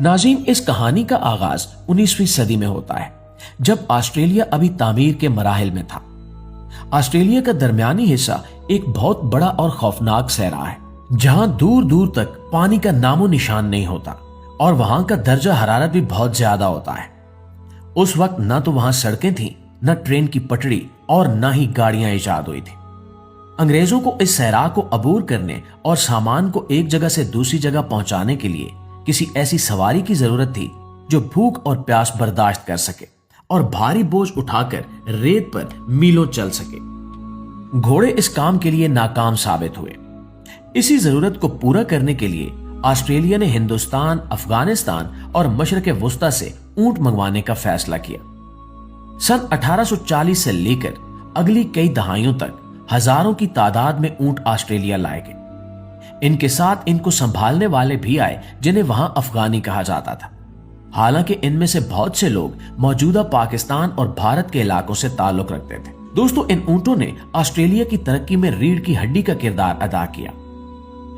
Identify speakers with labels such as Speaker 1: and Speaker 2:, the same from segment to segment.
Speaker 1: नाज़रीन, इस कहानी का आगाज 19वीं सदी में होता है, जब ऑस्ट्रेलिया अभी तामीर के मराहिल में था। ऑस्ट्रेलिया का दरमियानी हिस्सा एक बहुत बड़ा और खौफनाक सहरा है, जहां दूर दूर तक पानी का नामो निशान नहीं होता और वहां का दर्जा हरारत भी बहुत ज्यादा होता है। उस वक्त न तो वहां सड़कें थीं, न ट्रेन की पटड़ी और न ही गाड़ियां इजाद हुई थी। अंग्रेजों को इस सहरा को अबूर करने और सामान को एक जगह से दूसरी जगह पहुंचाने के लिए किसी ऐसी सवारी की जरूरत थी जो भूख और प्यास बर्दाश्त कर सके और भारी बोझ उठाकर रेत पर मीलों चल सके। घोड़े इस काम के लिए नाकाम साबित हुए। इसी जरूरत को पूरा करने के लिए ऑस्ट्रेलिया ने हिंदुस्तान, अफगानिस्तान और मशरक वुस्ता से ऊंट मंगवाने का फैसला किया। सन 1840 से लेकर अगली कई दहाइयों तक हजारों की तादाद में ऊंट ऑस्ट्रेलिया लाए गए। इनके साथ इनको संभालने वाले भी आए, जिन्हें वहां अफगानी कहा जाता था। हालांकि इनमें से बहुत से लोग मौजूदा पाकिस्तान और भारत के इलाकों से ताल्लुक रखते थे। दोस्तों, इन ऊंटों ने ऑस्ट्रेलिया की तरक्की में रीढ़ की हड्डी का किरदार अदा किया।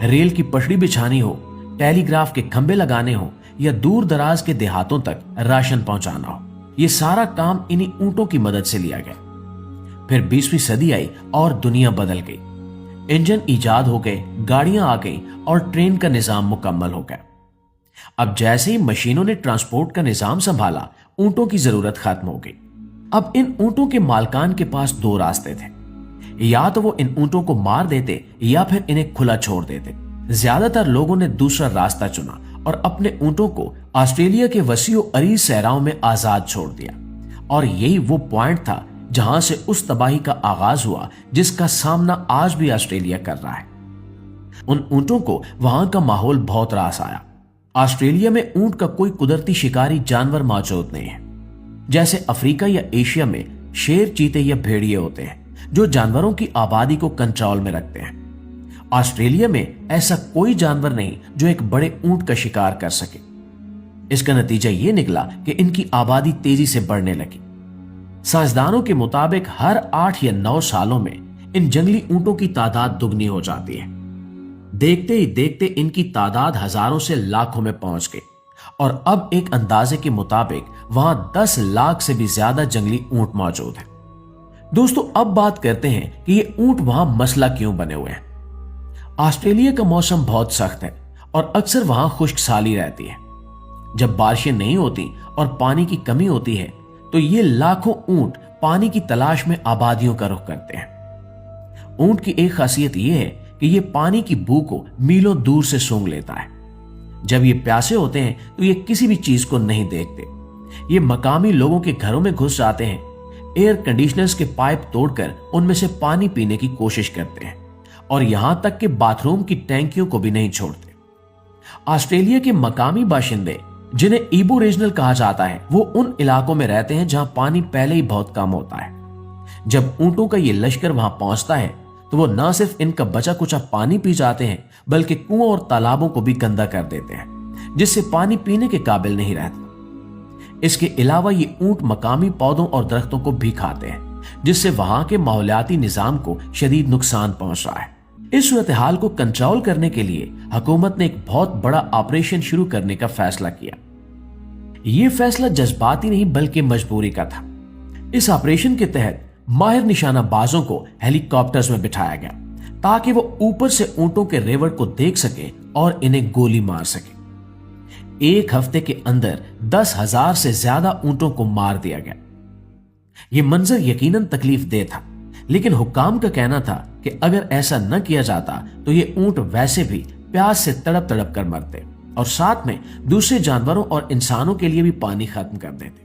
Speaker 1: रेल की पटड़ी बिछानी हो, टेलीग्राफ के खंभे लगाने हो या दूर दराज के देहातों तक राशन पहुंचाना हो, यह सारा काम इन्हीं ऊंटों की मदद से लिया गया। फिर 20वीं सदी आई और दुनिया बदल गई। इंजन इजाद हो गए, गाड़ियां आ गई और ट्रेन का निजाम मुकम्मल हो गया। अब जैसे ही मशीनों ने ट्रांसपोर्ट का निजाम संभाला, ऊंटों की जरूरत खत्म हो गई। अब इन ऊंटों के मालकान के पास दो रास्ते थे, या तो वो इन ऊंटों को मार देते या फिर इन्हें खुला छोड़ देते। ज्यादातर लोगों ने दूसरा रास्ता चुना और अपने ऊंटों को ऑस्ट्रेलिया के वसीओ अरीज सहराओं में आजाद छोड़ दिया। और यही वो पॉइंट था जहां से उस तबाही का आगाज हुआ जिसका सामना आज भी ऑस्ट्रेलिया कर रहा है। उन ऊंटों को वहां का माहौल बहुत रास आया। ऑस्ट्रेलिया में ऊंट का कोई कुदरती शिकारी जानवर मौजूद नहीं है। जैसे अफ्रीका या एशिया में शेर, चीते या भेड़िए होते हैं जो जानवरों की आबादी को कंट्रोल में रखते हैं। ऑस्ट्रेलिया में ऐसा कोई जानवर नहीं जो एक बड़े ऊंट का शिकार कर सके। इसका नतीजा यह निकला कि इनकी आबादी तेजी से बढ़ने लगी। साइंसदानों के मुताबिक हर 8 या 9 सालों में इन जंगली ऊंटों की तादाद दुगनी हो जाती है। देखते ही देखते इनकी तादाद हजारों से लाखों में पहुंच गई और अब एक अंदाजे के मुताबिक वहां 10 लाख से भी ज्यादा जंगली ऊंट मौजूद हैं। दोस्तों, अब बात करते हैं कि ये ऊंट वहां मसला क्यों बने हुए हैं। ऑस्ट्रेलिया का मौसम बहुत सख्त है और अक्सर वहां खुश्क साली रहती है। जब बारिशें नहीं होती और पानी की कमी होती है तो ये लाखों ऊंट पानी की तलाश में आबादियों का रुख करते हैं। ऊंट की एक खासियत यह है कि ये पानी की बू को मीलों दूर से सूंघ लेता है। जब ये प्यासे होते हैं तो ये किसी भी चीज को नहीं देखते। ये मकामी लोगों के घरों में घुस जाते हैं, एयर कंडीशनर्स के पाइप तोड़कर उनमें से पानी पीने की कोशिश करते हैं और यहां तक कि बाथरूम की टैंकियों को भी नहीं छोड़ते। ऑस्ट्रेलिया के मकामी बाशिंदे, जिन्हें इबो रीजनल कहा जाता है, वो उन इलाकों में रहते हैं जहां पानी पहले ही बहुत कम होता है। जब ऊंटों का ये लश्कर वहां पहुंचता है तो वो न सिर्फ इनका बचा कुचा पानी पी जाते हैं बल्कि कुओं और तालाबों को भी गंदा कर देते हैं, जिससे पानी पीने के काबिल नहीं रहता। इसके अलावा ये ऊंट मकामी पौधों और दरख्तों को भी खाते हैं, जिससे वहां के माहौलियाती निजाम को शदीद नुकसान पहुंच रहा है। इस सूरत हाल को कंट्रोल करने के लिए हुकूमत ने एक बहुत बड़ा ऑपरेशन शुरू करने का फैसला किया। यह फैसला जज्बाती नहीं बल्कि मजबूरी का था। इस ऑपरेशन के तहत माहिर निशाना बाजों को हेलीकॉप्टर्स में बिठाया गया ताकि वो ऊपर से ऊंटों के रेवड़ को देख सके और इन्हें गोली मार सके। एक हफ्ते के अंदर 10,000 से ज्यादा ऊंटों को मार दिया गया। यह मंजर यकीनन तकलीफ दे था, लेकिन हुक्काम का कहना था कि अगर ऐसा न किया जाता तो ये ऊंट वैसे भी प्यास से तड़प तड़प कर मरते और साथ में दूसरे जानवरों और इंसानों के लिए भी पानी खत्म कर देते।